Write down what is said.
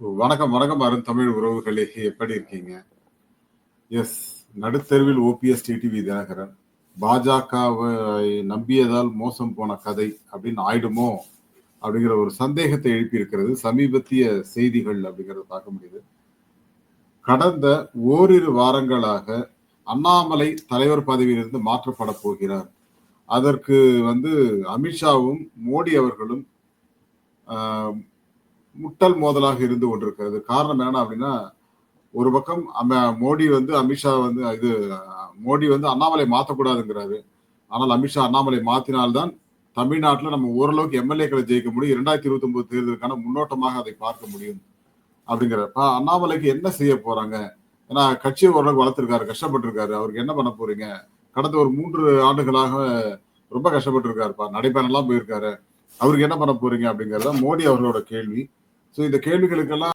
வணக்கம், வணக்கம் அருந்தமிழ் உறவுகளே! எப்படி இருக்கீங்க? எஸ். நடுத்தெருவில் ஓபிஎஸ் டிடிவி தினகரன். பாஜகவை நம்பியதால் மோசம் போன கதை அப்படின்னு ஆயிடுமோ? அப்படிங்கிற ஒரு சந்தேகத்தை எழுப்பியிருக்கிறது. சமீபத்திய செய்திகள் அப்படிங்கிறத பார்க்க முடியுது. கடந்த ஓரிரு வாரங்களாக அண்ணாமலை தலைவர் பதவியிலிருந்து மாற்றப்படப் போகிறார். அதற்கு வந்து அமித்ஷாவும், மோடி அவர்களும் அ முட்டல் மோதலாக இருந்து கொண்டிருக்கிறது. காரணம் என்ன அப்படின்னா, ஒரு பக்கம் மோடி வந்து அமித்ஷா வந்து மோடி வந்து அண்ணாமலை மாத்தக்கூடாதுங்கிறாரு. ஆனால் அமித்ஷா அண்ணாமலை மாத்தினால் தான் தமிழ்நாட்டுல நம்ம ஓரளவுக்கு எம்எல்ஏக்களை ஜெயிக்க முடியும். 2029 தேர்தலுக்கான முன்னோட்டமாக அதை பார்க்க முடியும் அப்படிங்கிறார். அண்ணாமலைக்கு என்ன செய்ய போறாங்க? ஏன்னா கட்சியை ஓரளவுக்கு வளர்த்திருக்காரு, கஷ்டப்பட்டிருக்காரு. அவருக்கு என்ன பண்ண போறீங்க? கடந்த ஒரு 3 ஆண்டுகளாக ரொம்ப கஷ்டப்பட்டிருக்காருப்பா. நடைபயணம்லாம் போயிருக்காரு. அவருக்கு என்ன பண்ண போறீங்க? அப்படிங்கிறது தான் மோடி அவர்களோட கேள்வி. ஸோ இந்த கேள்விகளுக்கெல்லாம்